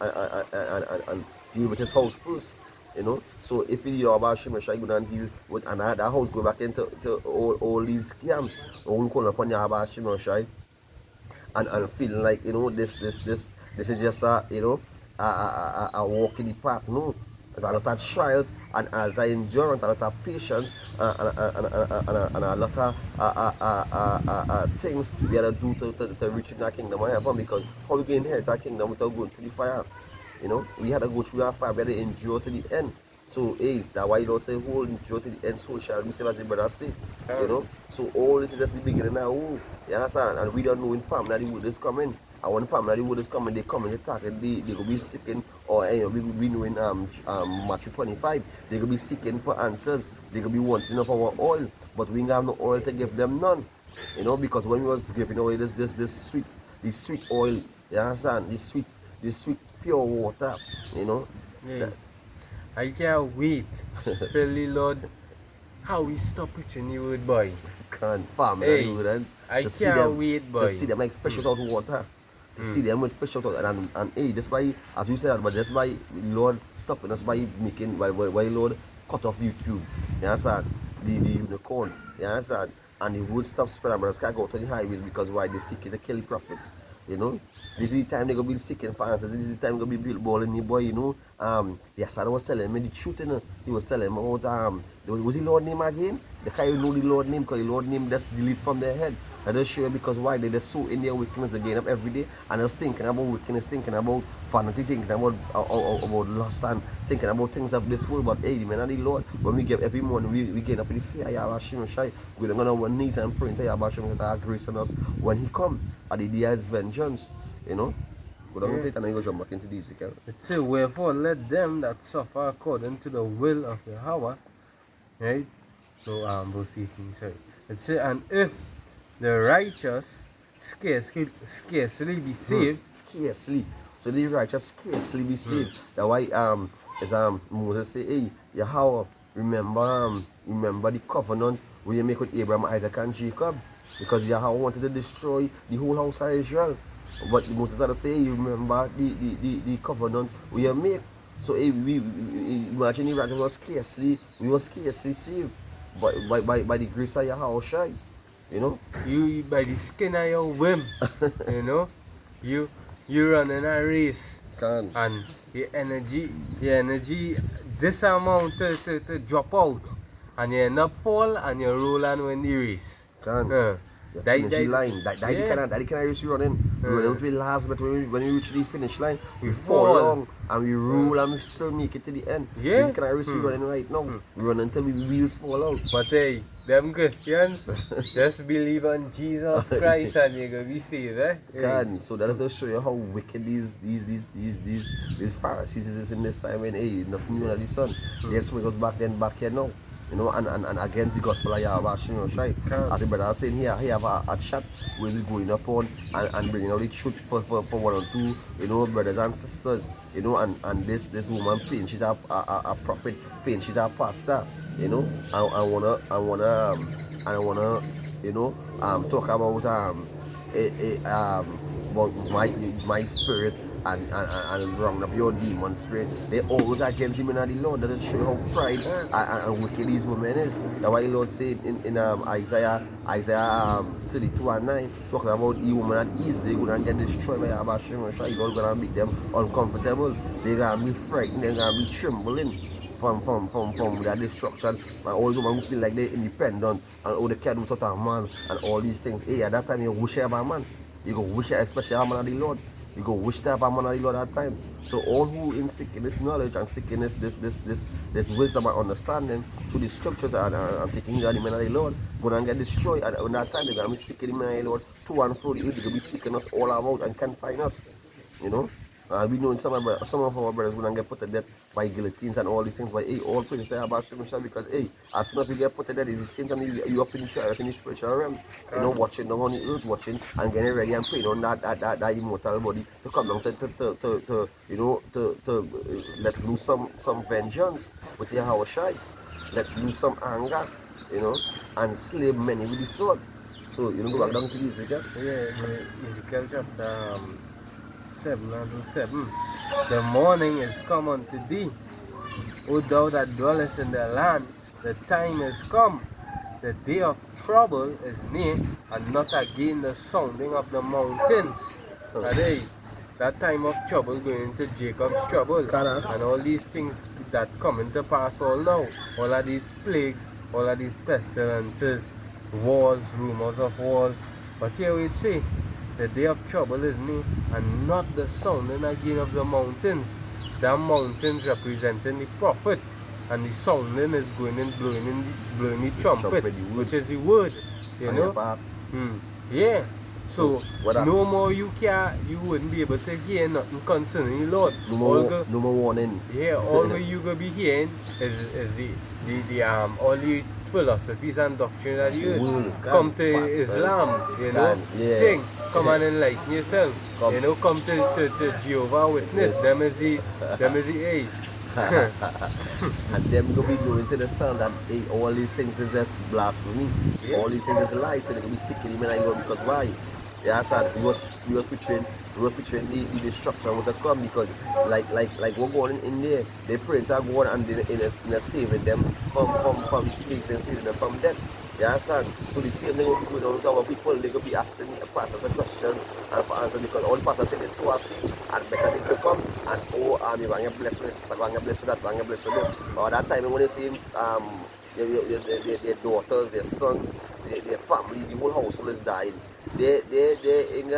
deal with his house first. So if you know about Shimon Shai, go and deal with another house, go back into all these scams, or we call upon you about Shimon Shai, and feeling like this is just a walk in the park. No, there's a lot of trials and a lot of endurance, a lot of patience, and a lot of things we have to do to reach in that kingdom of heaven. Because how we can inherit that kingdom without going through the fire? We had to go through our fire, we had to endure to the end. So, that's why Lord say, hold endure to the end, so shall we say, as the brother say. So, all this is just the beginning now. You understand? And we don't know when family the wood is coming. And when family the wood is coming, they come and attack, and they will be seeking, or we know in Matthew 25, they will be seeking for answers. They will be wanting of our oil, but we don't have no oil to give them none. Because when we was giving away this sweet oil, you understand? This sweet pure water, I can't wait till the Lord how we stop preaching the word, boy. Can't farm the word, and I can't wait, boy. To see them like fish without water. To see them with fish without and that's why, as you said, but that's why the Lord stopping us by making why Lord cut off YouTube. You understand? The unicorn, you understand? And the word stop spreading, but can't go to the highways because why they seek to kill the prophets. This is the time they're gonna be seeking for answers. This is the time they're gonna be billballing the boy, Yes, I was telling me the truth, He was telling me about was the Lord name again? The guy who know the Lord name because the Lord name just delete from their head. I just sure because why they just so in their wickedness again up every day and just thinking about wickedness, thinking about vanity, thinking about lust and thinking about things of this world. But hey, man, the Lord, when we get every morning, we get up in the fear, Yahweh Shai. We're going on our knees and praying to Yahweh Shai to have grace on us when He come at the day of His vengeance. You know? Go down to it and then you go jump back into these again. It says, wherefore let them that suffer according to the will of Yahweh, right? So verse 18, sorry. It says, and if the righteous scarcely be saved. Scarcely. So the righteous scarcely be saved. That's why as Moses say, hey, Yahweh, remember the covenant where you make with Abraham, Isaac, and Jacob. Because Yahweh wanted to destroy the whole house of Israel. But Moses had to say, you remember the covenant we have made. So we imagine the righteous was scarcely saved by the grace of Yahweh Shai. You know? You by the skin of your whim, you know? You run in a race. Can. And your energy this amount to drop out. And you end up fall and you roll and win the race. Can. The finish line. That kind of race we running. We run to the last, but when we reach the finish line, we fall long and we roll and we still make it to the end. Yeah. This kind of race we running right now. We run until we wheels fall out. But hey, them Christians just believe on Jesus Christ and you're gonna be saved, eh? Can. So that is to show you how wicked these Pharisees is in this time when hey, nothing new under the sun. Yes, we goes back then, back here now. You know, and against the gospel of Yahweh Shai. As the brother was saying here, he have a chat where he's going upon and bringing out the truth for one or two, you know, brothers and sisters, you know, and this woman paying, she's a prophet, paying, she's a pastor, you know. I wanna you know, talk about my spirit and round up your demon spirit. They always against him in the Lord. That show you how pride and wicked these women is. That's why the Lord said in Isaiah 32 and 9, talking about the woman at ease, they're gonna get destroyed by Abba Shem. You're not gonna make them uncomfortable. They're gonna be frightened, they're gonna be trembling from their destruction. And all the women who feel like they're independent and all the can't do without a man and all these things. Hey, at that time you wish you have a man. You go wish you especially a man of the Lord. You go wish to have a man of the Lord at that time. So all who in seeking this knowledge and seeking this wisdom and understanding through the scriptures and taking the man of the Lord, gonna get destroyed. And at that time they're gonna be seeking the man of the Lord to and fro. They're gonna be seeking us all about and can't find us. You know? We know some of our brothers gonna get put to death by guillotines and all these things. But hey, all praise to about Shemishah, because hey, as soon as we get put to death, it's the same time you up in the spiritual realm. You know, watching down on the earth, watching and getting ready and praying on that immortal body to come down to you know to let loose some vengeance with Yahweh Shai. Let loose some anger, you know, and slay many with the sword. So you know, go back down to Ezekiel. Yeah, Ezekiel chapter 7. The morning is come unto thee, O thou that dwellest in the land. The time is come, the day of trouble is near, and not again the sounding of the mountains. That time of trouble going into Jacob's trouble, and all these things that come into pass all now, all of these plagues, all of these pestilences, wars, rumors of wars. But here we say, the day of trouble is near, and not the sounding again of the mountains. The mountains representing the prophet, and the sounding is going and blowing the trumpet, which is the word, you know. Yeah. So no more you wouldn't be able to hear nothing concerning the Lord. No more warning. Yeah, all you gonna be hearing is the all the philosophies and doctrines that you come to Islam, you know, come and enlighten yourself. You know, come to Jehovah Witness. Them is the age. And them gonna be going to the sun that all these things is just blasphemy. Yeah. All these things is lies, so they're gonna be sick in him because why? Yeah, sir, we was picturing the destruction was to come because like we're going in there, they pray to God and they're saving them from plagues and saving them from death. You understand? So the same thing will be going on with our people. They're going to be asking pastors a question and for answer because all the pastors say they sow a seed and better things will come and you're going to bless with this, you're going to bless with that, you're going to bless with this. But at that time when they see their daughters, their sons, their family, the whole household is dying. they in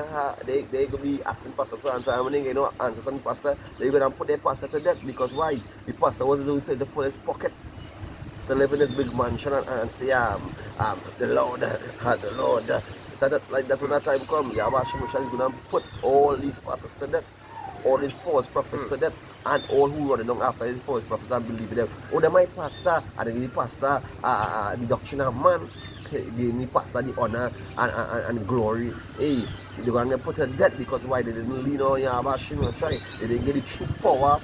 they gonna be acting pastor so and so and when they answer some pastor, they're gonna put their pastor to death because why? The pastor was who said the full his pocket to live in this big mansion and say the Lord the Lord like that when that time comes, Yahweh Shemashah is gonna put all these pastors to death, all these false prophets to death, and all who running down after these false prophets and believe in them. Oh, they my pastor, and then the pastor, the doctrine of man, the pastor, the honor and glory. Hey, they're gonna put to death because why? They didn't lean on Yahweh Shemashah. They didn't get the true power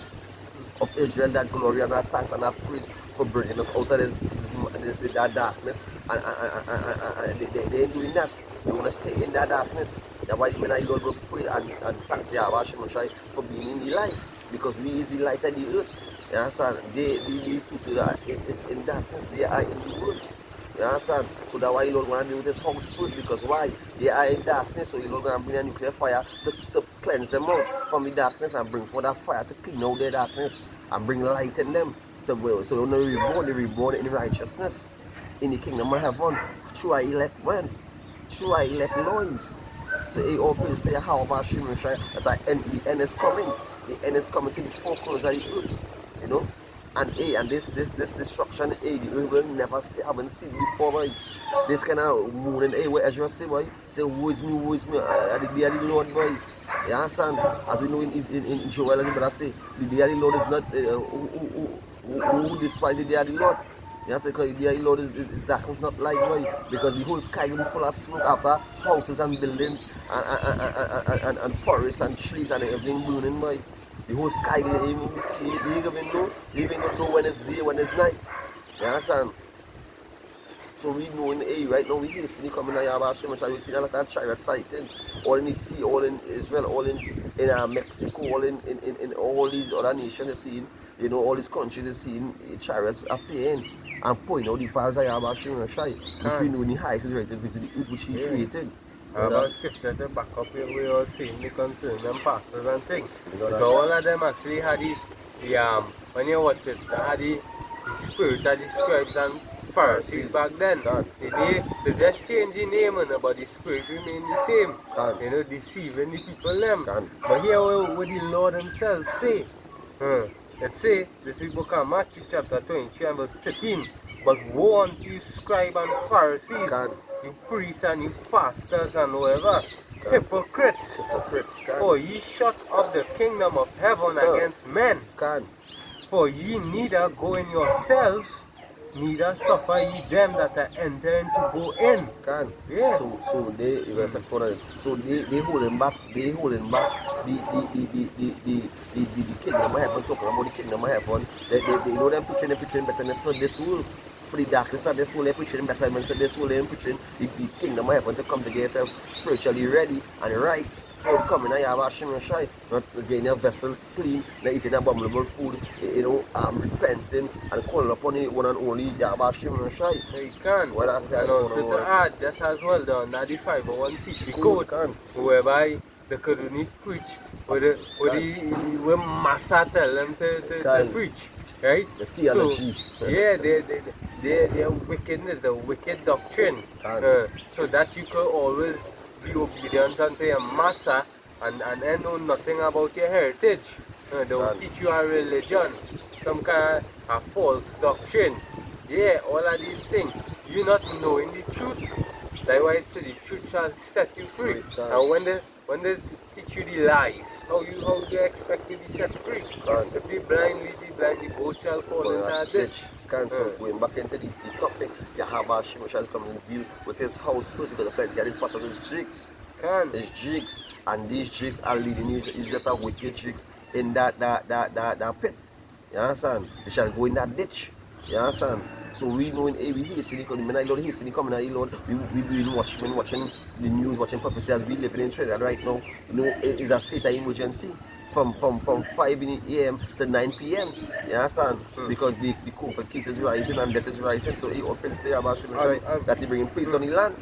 of Israel, that glory and that thanks and that praise for bringing us out of that darkness. And they ain't doing that. They want to stay in that darkness. That's why when I go pray and thanks Yahweh Shemashah for being in the light. Because we is the light of the earth. You understand? These people are in darkness. They are in the world. You understand? So that's why you don't want to deal with this house first, because why? They are in darkness, so you don't want to bring a nuclear fire to cleanse them out from the darkness and bring for that fire to clean out their darkness and bring light in them. So when they reborn in righteousness in the kingdom of heaven through our elect man, through our elect loins. So it all praise to how about Shemashah that the end is coming. The end is coming to these four corners of the earth. You know? And this destruction, we will never see, haven't seen before, boy. This kind of moon and where Ezra say, boy, say, who is me, I declare the Lord, boy. You understand? As we know in Joel, as the brother say, the day of the Lord is not, who despises the day of the Lord. You understand? Because the day of the Lord is darkness, not light, boy. Because the whole sky will be full of smoke after houses and buildings and forests and trees and everything burning, boy. The whole sky, you even see it, you even know when it's day, when it's night. You understand? So we know in the right now, we hear see coming out Yahweh Shemashah, we see a lot of chariot sightings, all in the sea, all in Israel, all in Mexico, all in all these other nations are seeing, you know, all these countries are seeing chariots appearing and pointing out the files of Yahweh Shemashah, which we know in the highest is related to the earth which he created. About scripture to back up what we are seeing the concern them pastors and things. Because all of them actually had the when you watch it, they had the spirit of the scribes and Pharisees back then. They just changed the name, but the spirit remained the same. You know, deceiving the people them. But here what the Lord himself say. Let's say, this is book of Matthew chapter 23 and verse 13. But woe unto you, scribe and Pharisees, you priests and you pastors and whoever, hypocrites, for ye shut up the kingdom of heaven against men. For ye neither go in yourselves, neither suffer ye them that are entering to go in. Yeah. So they holding back the kingdom of heaven, talking about the kingdom of heaven. They know them preaching better than this world. For the darkness of this world, they're preaching better than this world, they're preaching the kingdom of heaven to come to get yourself spiritually ready and right. For the coming of Yahweh Shemashah, not getting your vessel clean, not eating abominable food, you know, repenting and calling upon the one and only Yahweh Shemashah. You can. And also to add, just as well done, that the 501c code, whereby they could only preach with Massa tell them to preach. Right? So, yeah, their wickedness, the wicked doctrine. So that you could always be obedient unto your master and then know nothing about your heritage. They will teach you a religion, some kind of false doctrine. Yeah, all of these things. You not knowing the truth. That's why it says the truth shall set you free. And when they teach you the lies, how do you expect to be set free? If the blind lead the blind, the boat shall fall into a ditch. So going back into the topic, Yahweh Shemashah coming and deal with his house first because the getting part of his jigs. His jigs, and these jigs are leading you. It's just a wicked jigs in that pit. You understand? They shall go in that ditch. You understand? So we know in we hasten coming, when I Lord hasten coming, I Lord, we been watching the news, watching prophecy as we living in Trinidad right now. You know, it is a state of emergency from 5 a.m. to 9 p.m. You understand? Because the COVID cases rising and death is rising. So it opens to Yahweh Shemashah that they bringing peace on the land.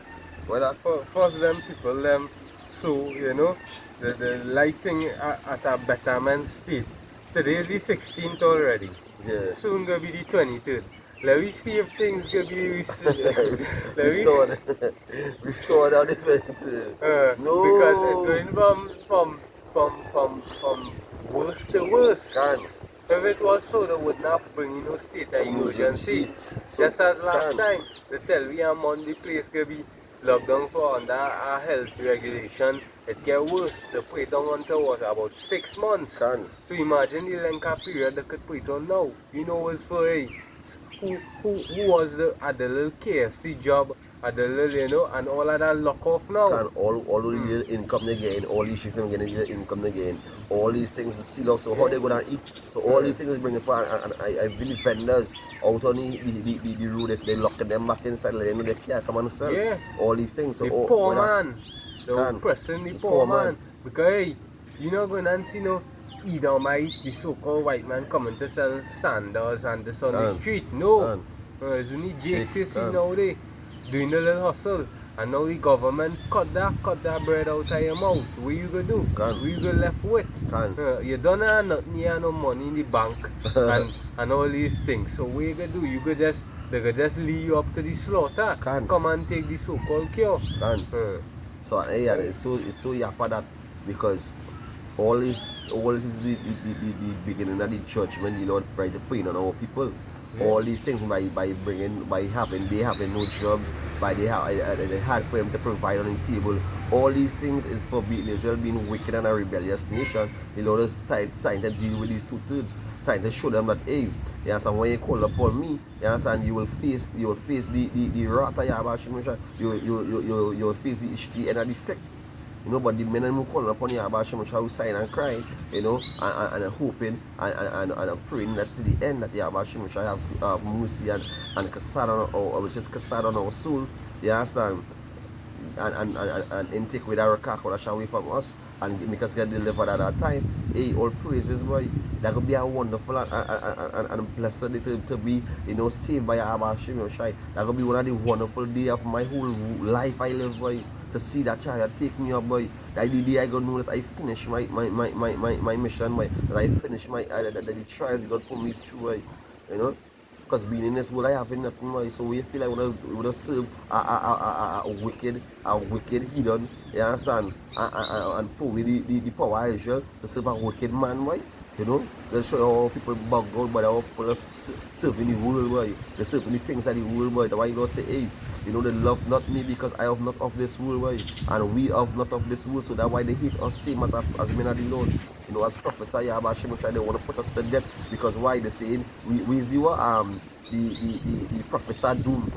First them people so you know the lighting at a betterment state. Today is the 16th already. Yeah. Soon gonna be the 23rd. Let me see if things can be let me restored. Restored on the 20. because it's No. going from worse to worse. Can. If it was so, they would not bring in no state of emergency. So Just as last can. time, they tell we a month the place could be locked down for under a health regulation. It get worse. They put it down until what, about 6 months. Can. So imagine the length of period they could put it on now. You know what's for who was at the little KFC job at the little, and all of that lock off now. Can all of the income they gain, all these shit them getting the income they gain, all these things is seal off. So how they gonna eat? So all these things is bringing for and I believe vendors out on the road they lock them back inside, like, they can't come and sell. Yeah. All these things. So The poor man. The Can. oppressing the The poor poor man. man. Because hey, you not going to see no either by the so-called white man coming to sell sandals and this on the Can. street. No. Can. Isn't it Jakes you Jakes, see can. now they doing the little hustle. And now the government cut that bread out of your mouth. What you gonna do? Can. What you gonna left with? Can. You don't have nothing, you have no money in the bank and all these things. So what you gonna do? They could just lead you up to the slaughter. Can. Come and take the so-called cure. Can. So yeah, it's so yappa that because all this is the beginning of the church when the Lord tried to put on our people. Yeah. All these things by having no jobs, by they had for them to provide on the table. All these things is for Israel being wicked and a rebellious nation. The Lord is starting to deal with these two-thirds, starting to show them that hey, you understand, when you call upon me, you understand, you will face the wrath of Yahweh Hashem. You will face the end of the stick. You know, but the men who calling upon Yahweh Hashem shall sign and cry, and hoping and praying that to the end that Yahweh Hashem shall have mercy and kasad or just kasad on our soul. You understand? And take away that rakah away from us and make us get delivered at that time. Hey, all praises, boy. That could be a wonderful and blessed day to be, saved by Yahweh Hashem. That could be one of the wonderful days of my whole life I live, boy. To see that child take me up, boy. That the day I gonna know that I finish my mission, boy. That I finish the trials God put me through, boy. Because being in this world I have nothing, boy. So we feel like we would serve a wicked heathen, you understand? And probably the power of Israel to serve a wicked man, boy. They show how people bug out, but how people serving the world, boy. They serving the things of the world, boy. That's why God say, hey, they love not me because I have not of this world, boy. And we have not of this world, so that's why they hate us same as men of the Lord. As prophets, they want to put us to death because why? They saying we is the prophets are doomed.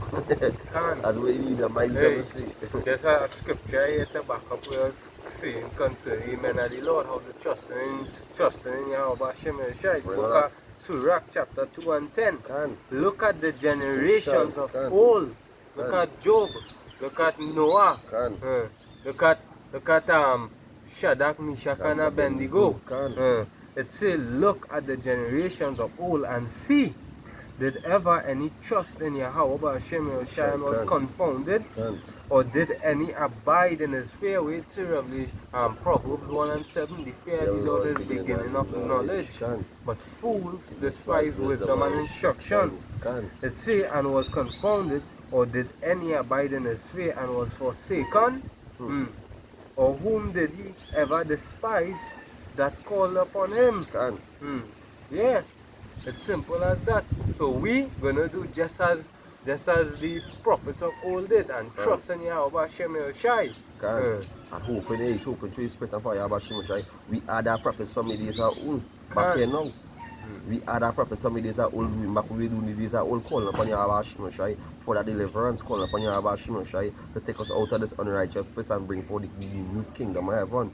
As we read the Bible say. There's a scripture here to back up what I was saying concerning men of the Lord, how they trusting in Yahweh Hashem Yeshai. Look at Surah chapter 2 and 10. Look at the generations of old. Look at Job. Look at Noah. Look at Shadrach, Meshach, and Abednego. It says, look at the generations of old and see, did ever any trust in Yahweh Hashem Yeshai and was confounded? Or did any abide in his fear? Wait, see Revelation, Proverbs 1 and 7, the fear of the Lord is the beginning of knowledge. But fools despise wisdom and instruction. It says, and was confounded, or did any abide in his fear and was forsaken? Or whom did he ever despise that called upon him? Yeah, it's simple as that. So we gonna do just as the prophets of old did and trust in Yahweh Hashem Yeshai. And hoping through his spirit and fire Yahweh Hashem Yeshai, we are the prophets from the days of old. Back here now. We are the prophets from the days of old. Back we do the days of old, calling upon Yahweh Hashem Yeshai for that deliverance, calling upon Yahweh Hashem Yeshai to take us out of this unrighteous place and bring forth the new kingdom of heaven,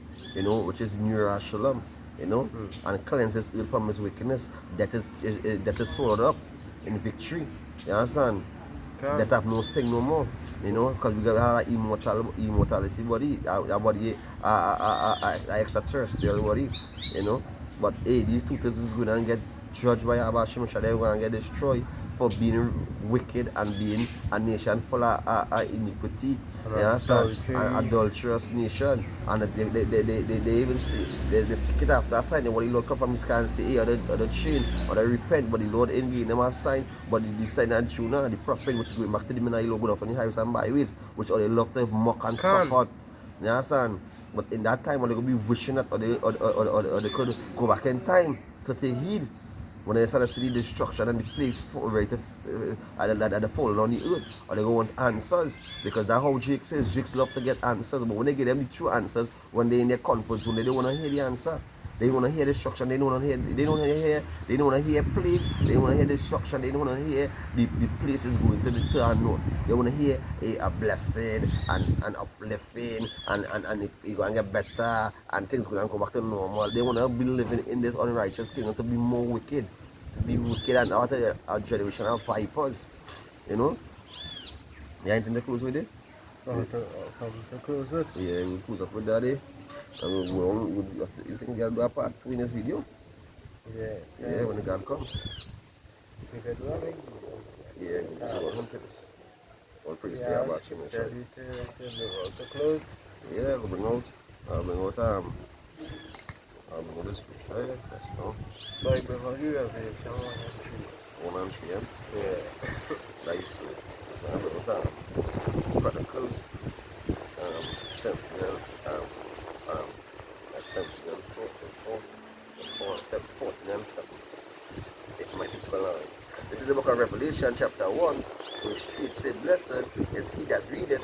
which is New Jerusalem, and cleanse his earth from his wickedness. That is swallowed up in victory. You understand? That have no sting no more. Because we got immortality body, our body, extraterrestrial body, But hey, these two things is going to get judged by Yahweh Hashem Yeshai. They're going to get destroyed for being wicked and being a nation full of iniquity. And Yeah, son, adultery. an adulterous nation. And they even see, they seek it after a sign. Then when the Lord come from his sky and say, hey, or the chain, or they repent, but the Lord ain't giving them a sign. But the sign and true now, the prophet which is going back to the men of the Lord, going out on the highways and byways, which all they love to mock and scoff at. You understand? But in that time, when they going to be wishing that, or they could go back in time to take heed. When they start to see the destruction and the place right at the falling on the earth, or they go want answers, because that's how Jake says. Jakes love to get answers, but when they get them the true answers, when they in their comfort zone, they don't want to hear the answer. They don't want to hear destruction. They don't want to hear. They don't want to hear. They don't want to hear plagues. They don't want to hear destruction. They don't want to hear the places going to the unknown. They want to hear a blessing and uplifting and it going to get better and things going to go back to normal. They want to be living in this unrighteous kingdom to be more wicked, to be wicked and out of our generation of vipers. You know. You anything to close with it? Something to close with. Yeah, we close up with that. And you think you'll do a part 2 in this video? Yeah. When the God comes. You can do a big Yeah, we can do 100 minutes. One praise to Yeah, Yahweh Shem Yeshua. ready to close. Yeah, I'll bring out this scripture. Yeah, that's no. Bible Revelation 1 and 3. 1 and 3. Yeah. Nice. So I'll bring out Chronicles 7. This is the book of Revelation, chapter 1, which it says, blessed is he that readeth,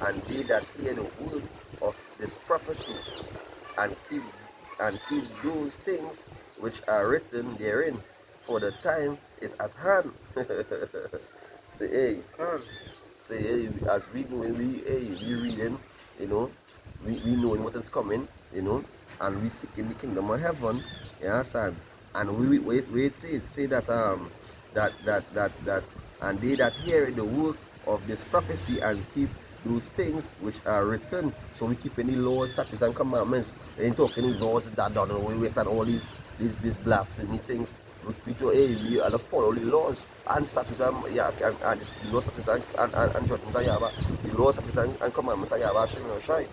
and they that hear the word of this prophecy, and keep those things which are written therein, for the time is at hand. Say, hey. Say, hey, as we know, we reading, you know, we knowing what is coming, you know, and we seek in the kingdom of heaven, you understand? And we wait, say that and they that hear the word of this prophecy and keep those things which are written. So we keep any laws, statutes, and commandments. We ain't talking laws that done, we wait at all these blasphemy things. We do, hey, we are to follow the laws and statutes and the laws, statutes, and judgments of Yahweh. The laws, statutes, and commandments of Yahweh Shem Yeshua.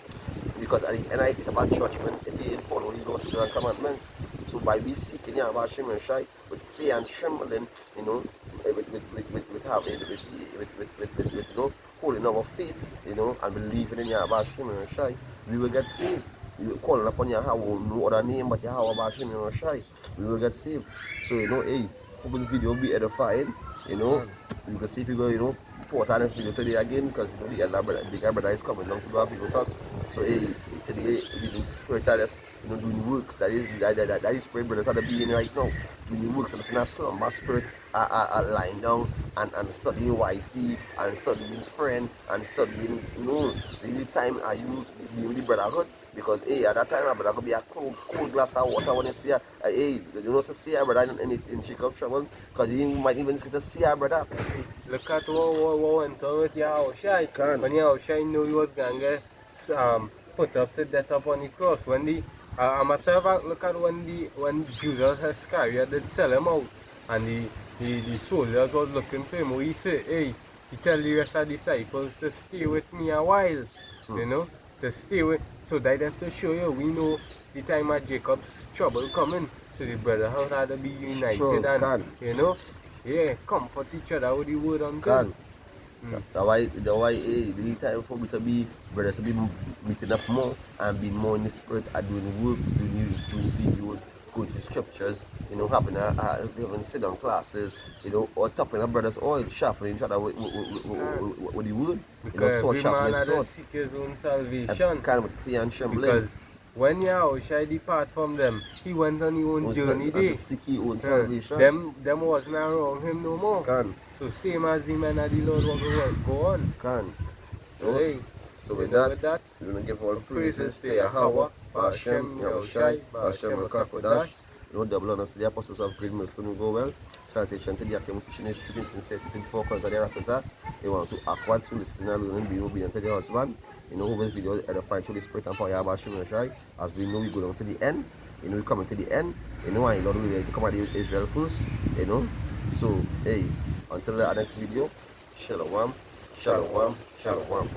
Because at the end of the about judgment, if you didn't follow the laws, statutes, and commandments. So by we seeking Yahweh Shem Yeshua with fear and trembling, you know, with holding our faith, you know, and believing in Yahweh Shem Yeshua, we will get saved. We will call upon Yahweh, no other name but Yahweh Shem Yeshua. We will get saved. So, you know, hey, hope this video will be edifying, you know. You can see if you go, you know, put on this video today again, because you know the elder brother is coming down to do a video with us. So, hey, today we do spiritualists, you know, doing works that is spirit brothers are being right now. Doing works and in a slumber spirit lying down and studying wifey and studying friend and studying, you know, the time I use the brotherhood. Because hey, at that time, brother, could be a cold glass of water when you see hey, you know, see a brother in shake trouble, because you might even get to see a brother. Look at what went on with Yahushai. When Yahushai knew he was going to get put up to death upon the cross. When a matter of fact, look at when Judas Iscariot did sell him out, and the soldiers was looking for him. He said, hey, he tell the rest of the disciples to stay with me a while, you know, to stay with. So that is to show you, we know the time of Jacob's trouble coming. So the brotherhood had to be united and, you know, yeah, comfort each other with the word on God. That's why the time for me to be brothers to be meeting up more and be more in the spirit and doing works, doing videos, going to scriptures, you know, having sit-down classes, you know, or tapping our brothers oil, sharpening each other with the word. Because you know, every man had to seek his own salvation. Kind of fear and trembling. Because when Yahushua depart from them, he went on his own journey there. To seek his own salvation. Them wasn't around him no more. So same as the men of the Lord will go on. So with that, we're going to give all the praises to Yahweh, Hashem, Yahushai, Hashem, Rakakodash. You know, double honors to the apostles of Great Millstone who go well. Salutation to the Akim Christian Students and Safety 24 because of their records. They want to acquire to listen and be obedient to their husband. You know, who this video edify to the spirit and power Yahweh Hashem Yahushai. As we know, we go down to the end. You know, we coming to the end. You know, and Lord, we ready to come at Israel first. You know, so hey, Until the next video, shalom, shalom, shalom.